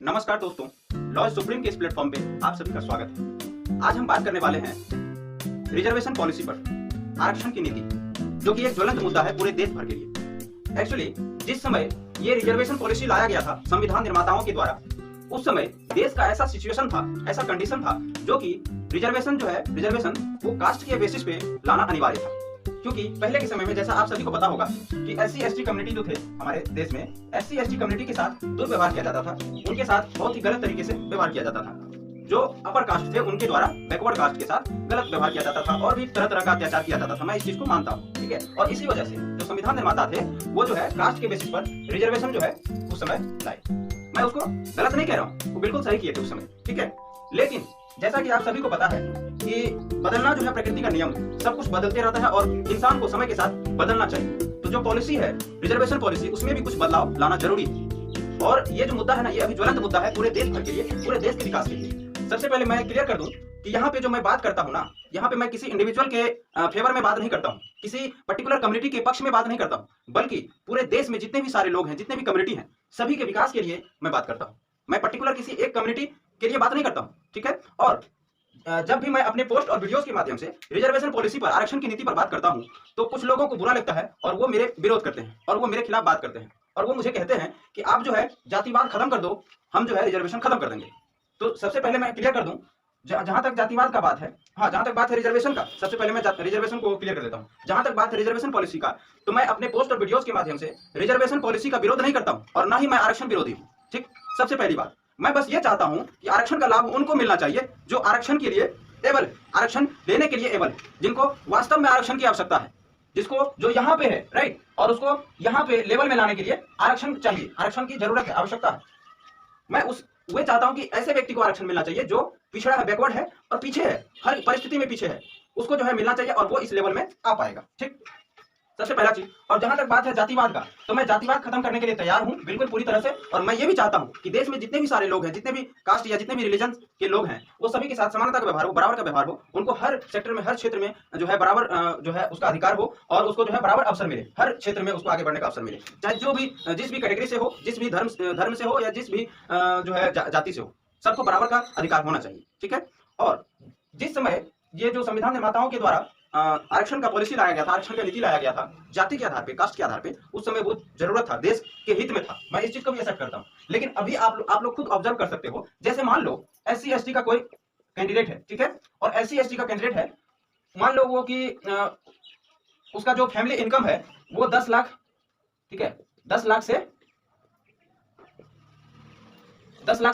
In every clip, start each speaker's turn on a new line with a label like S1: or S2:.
S1: नमस्कार दोस्तों, law supreme के इस प्लेटफॉर्म पे आप सभी का स्वागत है। आज हम बात करने वाले हैं रिजर्वेशन पॉलिसी पर, आरक्षण की नीति, जो कि एक ज्वलंत मुद्दा है पूरे देश भर के लिए। एक्चुअली जिस समय ये रिजर्वेशन पॉलिसी लाया गया था संविधान निर्माताओं के द्वारा, उस समय देश का ऐसा सिचुएशन था, ऐसा कंडीशन था, जो कि रिजर्वेशन वो कास्ट के बेसिस पे लाना अनिवार्य था। क्योंकि पहले के समय में, जैसा आप सभी को पता होगा, कि SC/ST कम्युनिटी जो थे हमारे देश में, SC/ST कम्युनिटी के साथ दुर्व्यवहार किया जाता था, उनके साथ बहुत ही गलत तरीके से व्यवहार किया जाता था। जो अपर कास्ट थे उनके द्वारा बैकवर्ड कास्ट के साथ गलत व्यवहार किया जाता था और भी तरह तरह का अत्याचार किया जाता था। मैं इस चीज को मानता हूँ, ठीक है। और इसी वजह से जो संविधान निर्माता थे वो जो है कास्ट के बेसिस पर रिजर्वेशन जो है उस समय लाए। मैं उसको गलत नहीं कह रहा हूँ, वो बिल्कुल सही किए थे उस समय, ठीक है। लेकिन जैसा कि आप सभी को पता है कि बदलना जो है प्रकृति का नियम है, सब कुछ बदलते रहता है और इंसान को समय के साथ बदलना चाहिए। तो जो पॉलिसी है रिजर्वेशन पॉलिसी, उसमें भी कुछ बदलाव लाना जरूरी है। और ये जो मुद्दा है ना, ये अभी ज्वलंत मुद्दा है पूरे देश भर के लिए, पूरे देश के विकास के लिए। सबसे पहले मैं क्लियर कर दूं कि यहाँ पे जो मैं बात करता हूँ ना, यहाँ पे मैं किसी इंडिविजुअल के फेवर में बात नहीं करता हूँ, किसी पर्टिकुलर कम्युनिटी के पक्ष में बात नहीं करता हूँ, बल्कि पूरे देश में जितने भी सारे लोग हैं, जितने भी कम्युनिटी हैं, सभी के विकास के लिए मैं बात करता हूँ। मैं पर्टिकुलर किसी एक कम्युनिटी के लिए बात नहीं करता हूँ, ठीक है। और जब भी मैं अपने पोस्ट और वीडियोस के माध्यम से रिजर्वेशन पॉलिसी पर, आरक्षण की नीति पर बात करता हूं, तो कुछ लोगों को बुरा लगता है और वो मेरे विरोध करते हैं और वो मेरे खिलाफ बात करते हैं और वो मुझे कहते हैं कि आप जो है जातिवाद खत्म कर दो, हम जो है रिजर्वेशन खत्म कर देंगे। तो सबसे पहले मैं क्लियर कर दूं, जहां तक जातिवाद का बात है, हाँ, जहां तक बात है रिजर्वेशन का, सबसे पहले मैं रिजर्वेशन को क्लियर कर देता हूं। जहां तक बात है रिजर्वेशन पॉलिसी का, तो मैं अपने पोस्ट और वीडियोस के माध्यम से रिजर्वेशन पॉलिसी का विरोध नहीं करता हूं और ना ही मैं आरक्षण विरोधी हूं, ठीक। सबसे पहली बात, मैं बस ये चाहता हूं कि आरक्षण का लाभ उनको मिलना चाहिए जो आरक्षण के लिए एबल, आरक्षण लेने के लिए एबल, जिनको वास्तव में आरक्षण की आवश्यकता है, जिसको जो यहाँ पे है, राइट, और उसको यहाँ पे लेवल में लाने के लिए आरक्षण चाहिए, आरक्षण की जरूरत है, आवश्यकता है। मैं वे चाहता हूं कि ऐसे व्यक्ति को आरक्षण मिलना चाहिए जो पिछड़ा है, बैकवर्ड है और पीछे है, हर परिस्थिति में पीछे है, उसको जो है मिलना चाहिए और वो इस लेवल में आ पाएगा, ठीक। सबसे पहला चीज। और जहां तक बात है जातिवाद का, तो मैं जातिवाद खत्म करने के लिए तैयार हूं, बिल्कुल पूरी तरह से। और मैं ये भी चाहता हूं कि देश में जितने भी सारे लोग हैं, जितने भी कास्ट या जितने भी रिलीजन के लोग हैं, वो सभी के साथ समानता का व्यवहार हो, बराबर का व्यवहार हो, उनको हर सेक्टर में, हर क्षेत्र में जो है बराबर जो है उसका अधिकार हो और उसको जो है बराबर अवसर मिले, हर क्षेत्र में उसको आगे बढ़ने का अवसर मिले, चाहे जो भी जिस भी कैटेगरी से हो, जिस भी धर्म से हो या जिस भी जो है जाति से हो, सबको बराबर का अधिकार होना चाहिए, ठीक है। और जिस समय ये जो संविधान निर्माताओं के द्वारा आरक्षण का पॉलिसी लाया गया था, आरक्षण का नीति लाया गया था जाति के आधार पे, कास्ट के आधार पे, उस समय वो जरूरत था, देश के हित में था, मैं इस चीज को भी एक्सेप्ट करता हूं। लेकिन अभी आप लोग खुद ऑब्जर्व कर सकते हो, जैसे मान लो SC/ST का कोई कैंडिडेट है, ठीक है, और SC/ST का कैंडिडेट है, मान लो वो कि उसका जो फैमिली इनकम है वो 10 लाख, ठीक है, 10 लाख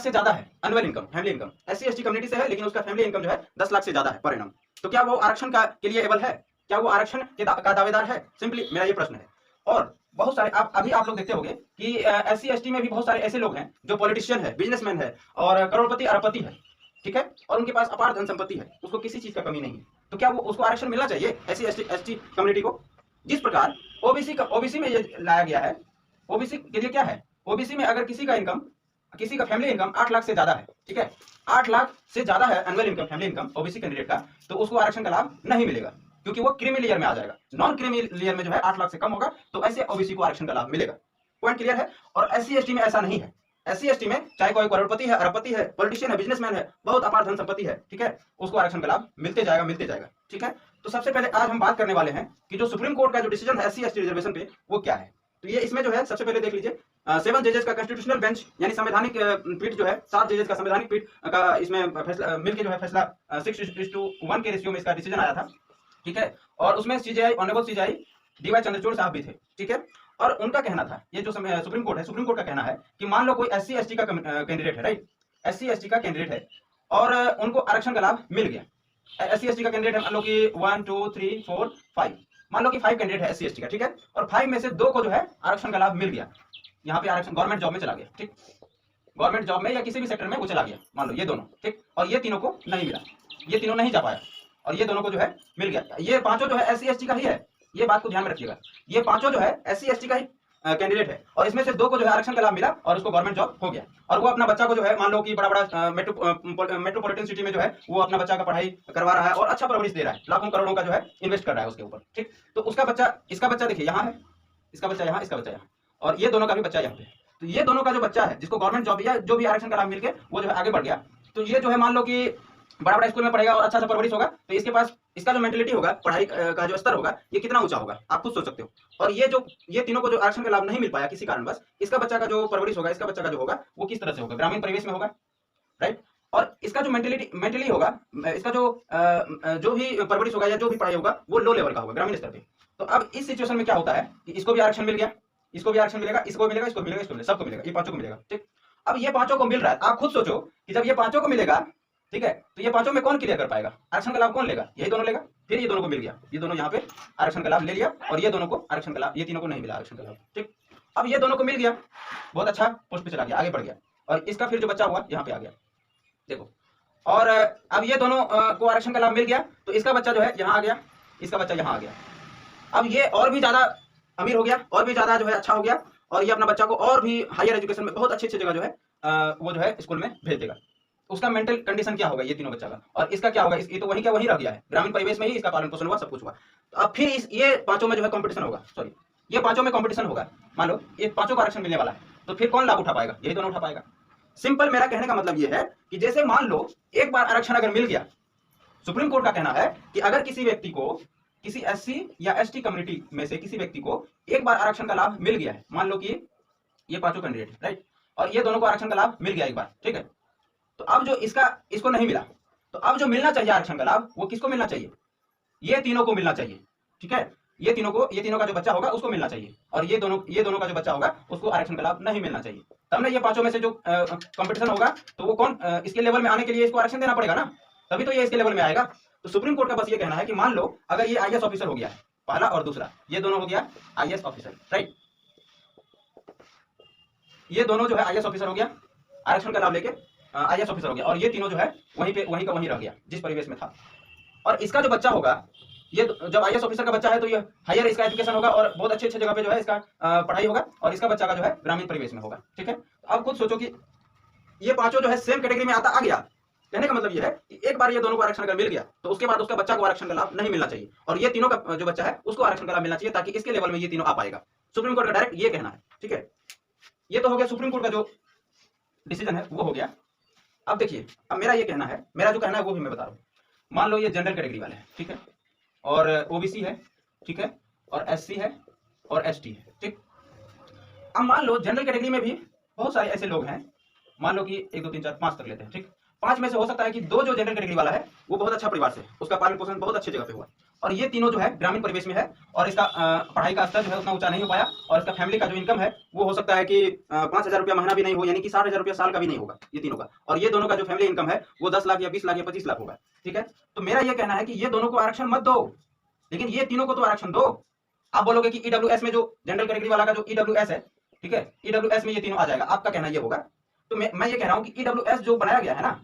S1: से ज्यादा है annual income, family income SC/ST community से है, लेकिन उसका फैमिली इनकम जो है 10 लाख से ज्यादा है पर एनम। तो क्या वो आरक्षण के लिए एबल है? क्या वो आरक्षण का दावेदार है? सिंपली मेरा ये प्रश्न है। और बहुत सारे अभी आप लोग देखते होंगे कि SC/ST में भी बहुत सारे ऐसे लोग हैं जो पॉलिटिशियन है, बिजनेसमैन है और करोड़पति अरबपति है, ठीक है, और उनके पास अपार धन संपत्ति है, उसको किसी चीज का कमी नहीं है। तो क्या वो उसको आरक्षण मिलना चाहिए SC/ST कम्युनिटी को? जिस प्रकार ओबीसी में ये लाया गया है, ओबीसी के लिए क्या है, ओबीसी में अगर किसी का फैमिली इनकम 8 लाख से ज्यादा है, ठीक है, 8 लाख से ज्यादा है annual income, family income OBC candidate का, तो उसको आरक्षण का लाभ नहीं मिलेगा, क्योंकि वो क्रीमी लेयर में आ जाएगा। नॉन क्रीमी लेयर में जो है 8 लाख से कम होगा, तो ऐसे ओबीसी को आरक्षण का लाभ मिलेगा। पॉइंट क्लियर है। और SC/ST में ऐसा नहीं है। SC/ST में चाहे कोई करोड़पति है, अरबपति है, पॉलिटिशियन है, बिजनेसमैन है, बहुत अपार धन संपत्ति है, ठीक है, उसको आरक्षण का लाभ मिलते जाएगा, ठीक है। तो सबसे पहले आज हम बात करने वाले हैं कि जो सुप्रीम कोर्ट का जो डिसीजन है SC/ST रिजर्वेशन पे, वो क्या है। तो ये इसमें जो है सबसे पहले देख लीजिए, 7 जजेस का कॉन्स्टिट्यूशनल बेंच, यानी संवैधानिक पीठ जो है, 7 जजेस का संवैधानिक पीठ का इसमें फैसला मिलकर जो है फैसला 6:1 के रेशियो में इसका डिसीजन आया था, ठीक है। और उसमें ऑनरेबल CJI DY चंद्रचूड़ साहब भी थे, ठीक है। और उनका कहना था, ये जो सुप्रीम कोर्ट का कहना है कि मान लो कोई SC/ST का कैंडिडेट है, राइट, SC/ST का कैंडिडेट है और उनको आरक्षण का लाभ मिल गया। SC/ST का कैंडिडेट है, मान लो कि 1 2 3 4 5, मान लो कि 5 कैंडिडेट है SC/ST का, ठीक है, और 5 में से 2 को जो है आरक्षण का लाभ मिल गया, यहाँ पे आरक्षण गवर्नमेंट जॉब में चला गया, ठीक, गवर्नमेंट जॉब में या किसी भी सेक्टर में वो चला गया, मान लो ये दोनों, ठीक, और ये तीनों को नहीं मिला, ये तीनों नहीं जा पाया, और ये दोनों को जो है मिल गया। ये पांचों जो है SC/ST का ही है, ये बात को ध्यान में रखिएगा, ये पांचों जो है SC/ST का ही कैंडिडेट है, और इसमें से 2 को जो है आरक्षण का लाभ मिला और उसको गवर्नमेंट जॉब हो गया, और वो अपना बच्चा को जो है, मान लो कि बड़ा मेट्रोपॉलिटन सिटी में जो है वो अपना बच्चा का पढ़ाई करवा रहा है और अच्छा परवरिश दे रहा है, लाखों करोड़ों का जो है इन्वेस्ट कर रहा है उसके ऊपर, ठीक। तो उसका बच्चा, इसका बच्चा देखिए यहाँ है, इसका बच्चा यहाँ, इसका बच्चा यहाँ, और ये दोनों का भी बच्चा यहाँ पे, तो ये दोनों का जो बच्चा है जिसको गवर्नमेंट जॉब या जो भी आरक्षण का लाभ मिल के वो जो है आगे बढ़ गया, तो ये जो है मान लो कि बड़ा बड़ा स्कूल में पढ़ेगा और अच्छा सा परवरिश होगा, तो इसके पास इसका जो मेंटेलिटी होगा, पढ़ाई का जो स्तर होगा, ये कितना ऊंचा होगा आप खुद सोच सकते हो। और ये तीनों को जो आरक्षण का लाभ नहीं मिल पाया किसी कारणवश, इसका बच्चा का जो परवरिश होगा, इसका बच्चा का जो होगा वो किस तरह से होगा, ग्रामीण परिवेश में होगा, राइट। और इसका जो मेंटली होगा, इसका जो भी परवरिश होगा या जो भी पढ़ाई होगा वो लो लेवल का होगा, ग्रामीण स्तर पे। तो अब इस सिचुएशन में क्या होता है कि इसको भी आरक्षण मिल गया, इसको भी आरक्षण मिलेगा, इसको मिलेगा, इसको मिलेगा, इसको मिलेगा, सबको मिलेगा, ये पांचों को मिलेगा, ठीक। अब ये पांचों को मिल रहा है, आप खुद सोचो कि जब ये पांचों को मिलेगा, ठीक है, तो ये पांचों में कौन क्लियर कर पाएगा, आरक्षण का लाभ कौन लेगा, यही दोनों लेगा। फिर ये दोनों को मिल गया, ये दोनों यहाँ पे आरक्षण का लाभ ले लिया, और ये दोनों को आरक्षण का लाभ, ये तीनों को नहीं मिला आरक्षण का लाभ, ठीक। अब ये दोनों को मिल गया, बहुत अच्छा पोस्ट पे चला गया, आगे बढ़ गया, और इसका फिर जो बच्चा हुआ यहाँ पे आ गया, देखो। और अब ये दोनों को आरक्षण का लाभ मिल गया, तो इसका बच्चा जो है यहाँ आ गया, इसका बच्चा यहाँ आ गया। अब ये और भी ज्यादा अमीर हो गया, और भी ज्यादा जो है अच्छा हो गया, और ये अपना बच्चा को और भी हायर एजुकेशन में बहुत अच्छी जगह जो है वो जो है स्कूल में भेज देगा। उसका मेंटल कंडीशन क्या होगा ये तीनों बच्चा का, और इसका क्या होगा, ये तो वही क्या वही रह गया है, ग्रामीण परिवेश में ही इसका पालन पोषण हुआ, सब कुछ हुआ। तो अब फिर ये पांचों में जो है कंपटीशन होगा, सॉरी ये पांचों में कंपटीशन होगा, मान लो ये पांचों को आरक्षण मिलने वाला है, तो फिर कौन लाभ उठा पाएगा, यही दोनों उठा पाएगा। सिंपल मेरा कहने का मतलब ये है कि जैसे मान लो एक बार आरक्षण अगर मिल गया, सुप्रीम कोर्ट का कहना है कि अगर किसी व्यक्ति को, किसी एससी या एसटी कम्युनिटी में से किसी व्यक्ति को एक बार आरक्षण का लाभ मिल गया है, मान लो कि ये पांचों कैंडिडेट, राइट, और ये दोनों को आरक्षण का लाभ मिल गया एक बार, ठीक है, तो अब जो इसको नहीं मिला, तो अब जो मिलना चाहिए आरक्षण का लाभ वो किसको मिलना चाहिए, ये तीनों को मिलना चाहिए, ठीक है, ये तीनों का जो बच्चा होगा उसको मिलना चाहिए, और ये दोनों का जो बच्चा होगा उसको आरक्षण का लाभ नहीं मिलना चाहिए। तब ना ये पांचों में से जो कंपटीशन होगा, तो वो कौन इसके लेवल में आने के लिए इसको आरक्षण देना पड़ेगा ना, तभी तो ये इसके लेवल में आएगा। तो सुप्रीम कोर्ट का बस ये कहना है कि मान लो अगर ये आईएएस ऑफिसर हो गया है, पहला और दूसरा, ये दोनों हो गया आईएएस ऑफिसर, राइट, ये दोनों जो है आईएएस ऑफिसर हो गया, आरक्षण का लाभ लेके आईएएस ऑफिसर हो गया, और ये तीनों जो है वहीं का वहीं रह गया जिस परिवेश में था। और इसका जो बच्चा होगा, ये जब आईएएस ऑफिसर का बच्चा है तो ये हायर इसका एजुकेशन होगा और बहुत अच्छे जगह पे जो है इसका पढ़ाई होगा, और इसका बच्चा का जो है ग्रामीण परिवेश में होगा, ठीक है। अब खुद सोचो कि ये पांचों जो है सेम कैटेगरी में आ गया, कहने का मतलब ये है कि एक बार ये दोनों को आरक्षण अगर मिल गया, तो उसके बाद उसका बच्चा को आरक्षण का लाभ नहीं मिलना चाहिए, और ये तीनों का जो बच्चा है उसको आरक्षण का लाभ मिलना चाहिए, ताकि इसके लेवल में ये तीनों आ पाएगा। सुप्रीम कोर्ट का डायरेक्ट ये कहना है, ठीक है। ये तो हो गया सुप्रीम कोर्ट का जो डिसीजन है वो हो गया। अब देखिए, अब मेरा जो कहना है वो भी मैं बता रहा हूँ। मान लो ये जनरल कैटेगरी वाले हैं, ठीक है, और ओबीसी है, ठीक है, और एससी है और एसटी है, ठीक। अब मान लो जनरल कैटेगरी में भी बहुत सारे ऐसे लोग हैं, मान लो कि 1 2 3 4 5 तक लेते हैं, ठीक। 5 में से हो सकता है कि 2 जो जनरल कैटेगरी वाला है वो बहुत अच्छा परिवार से, उसका पालन पोषण बहुत अच्छी जगह पे हुआ, और ये तीनों जो है ग्रामीण परिवेश में है, और इसका पढ़ाई का स्तर जो है उतना ऊंचा नहीं हो पाया, और इसका फैमिली का जो इनकम है वो हो सकता है कि 5,000 रुपया महीना भी नहीं हो, यानी कि 60,000 रुपया साल का भी नहीं होगा ये तीनों का, और ये दोनों का जो फैमिली इनकम है वो 10 लाख या 20 लाख या 25 लाख होगा, ठीक है। तो मेरा ये कहना है कि ये दोनों को आरक्षण मत दो, लेकिन ये तीनों को तो आरक्षण दो। आप बोलोगे कि ईडब्ल्यूएस में जो जनरल कैटेगरी वाला का जो ईडब्ल्यूएस है, ठीक है, ईडब्ल्यूएस में ये तीनों आ जाएगा, आपका कहना ये होगा। तो मैं ये कह रहा हूँ कि ईडब्ल्यूएस जो बनाया गया है ना,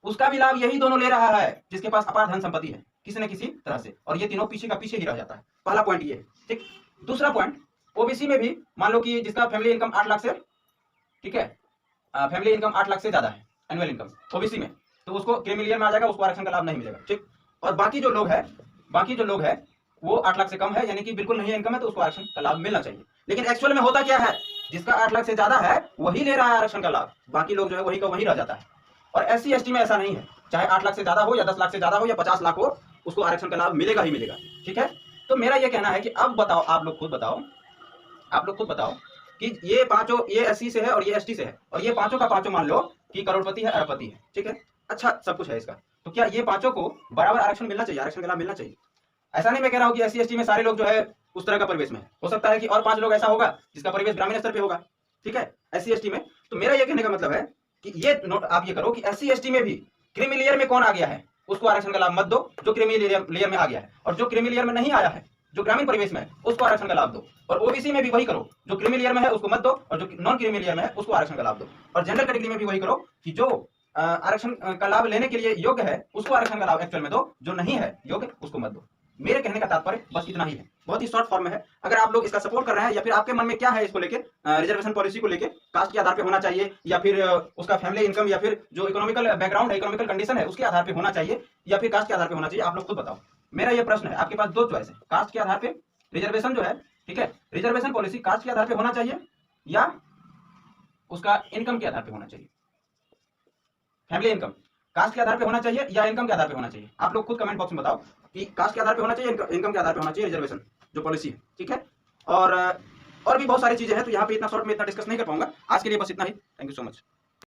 S1: उसका भी लाभ यही दोनों ले रहा है जिसके पास अपार धन संपत्ति है किसी न किसी तरह से, और ये तीनों पीछे का पीछे ही रह जाता है। पहला पॉइंट ये, ठीक। दूसरा पॉइंट, ओबीसी में भी मान लो कि जिसका फैमिली इनकम 8 लाख से, ठीक है, फैमिली इनकम 8 लाख से ज्यादा है एनुअल इनकम ओबीसी में, तो उसको क्रीमिलियर में आ जाएगा, उसको आरक्षण का लाभ नहीं मिलेगा, ठीक। और बाकी जो लोग है वो 8 लाख से कम है, यानी कि बिल्कुल नहीं इनकम है, तो उसको आरक्षण का लाभ मिलना चाहिए। लेकिन एक्चुअल में होता क्या है, जिसका 8 लाख से ज्यादा है वही ले रहा है आरक्षण का लाभ, बाकी लोग जो है वही का वही रह जाता है। और एससी एसटी में ऐसा नहीं है, चाहे 8 लाख से ज्यादा हो या 10 लाख से ज्यादा हो या 50 लाख हो, उसको आरक्षण का लाभ मिलेगा ही मिलेगा, ठीक है। तो मेरा ये कहना है कि अब बताओ, आप लोग खुद बताओ कि ये पांचों, ये एससी से है और ये एसटी से है, और ये पांचों का पांचों मान लो कि करोड़पति है, अरबपति है, ठीक है, अच्छा सब कुछ है इसका, तो क्या ये पांचों को बराबर आरक्षण मिलना चाहिए, आरक्षण का लाभ मिलना चाहिए? ऐसा नहीं मैं कह रहा हूँ कि एससी एसटी में सारे लोग जो है उस तरह का परिवेश में हो सकता है कि और 5 लोग ऐसा होगा जिसका परिवेश ग्रामीण स्तर पे होगा, ठीक है, एससी एसटी में। तो मेरा ये कहने का मतलब है कि ये नोट आप ये करो कि एससी एसटी में भी क्रीमी लेयर में कौन आ गया है उसको आरक्षण का लाभ मत दो, जो क्रीमी लेयर में आ गया है, और जो क्रीमी लेयर में नहीं आया है, जो ग्रामीण परिवेश में है, उसको आरक्षण का लाभ दो। और ओबीसी में भी वही करो, जो क्रीमी लेयर में है उसको मत दो, और जो नॉन क्रीमी लेयर में है उसको आरक्षण का लाभ दो। और जनरल कैटेगरी में भी वही करो कि जो आरक्षण का लाभ लेने के लिए योग्य है उसको आरक्षण का लाभ एक्चुअल में दो, जो नहीं है योग्य उसको मत दो। मेरे कहने का तात्पर्य बस इतना ही है, बहुत ही शॉर्ट फॉर्म में है। अगर आप लोग इसका सपोर्ट कर रहे हैं, या फिर आपके मन में क्या है इसको लेके, रिजर्वेशन पॉलिसी को लेके, कास्ट के आधार पे होना चाहिए, या फिर उसका फैमिली इनकम, या फिर जो इकोनॉमिकल बैकग्राउंड है, इकोनॉमिकल कंडीशन है, उसके आधार पे होना चाहिए, या फिर कास्ट के आधार पे होना चाहिए, आप लोग खुद बताओ। मेरा ये प्रश्न है, आपके पास 2 चॉइस है, कास्ट के आधार पे रिजर्वेशन जो है, ठीक है, रिजर्वेशन पॉलिसी कास्ट के आधार पे होना चाहिए, या उसका इनकम के आधार पे होना चाहिए। फैमिली इनकम कास्ट के आधार पे होना चाहिए या इनकम के आधार पे होना चाहिए? आप लोग खुद कमेंट बॉक्स में बताओ कि कास्ट के आधार पे होना चाहिए, इनकम के आधार पे होना चाहिए रिजर्वेशन जो पॉलिसी है, ठीक है। और भी बहुत सारी चीजें हैं, तो यहाँ पे इतना शॉर्ट में इतना डिस्कस नहीं कर पाऊंगा। आज के लिए बस इतना ही। Thank you so much.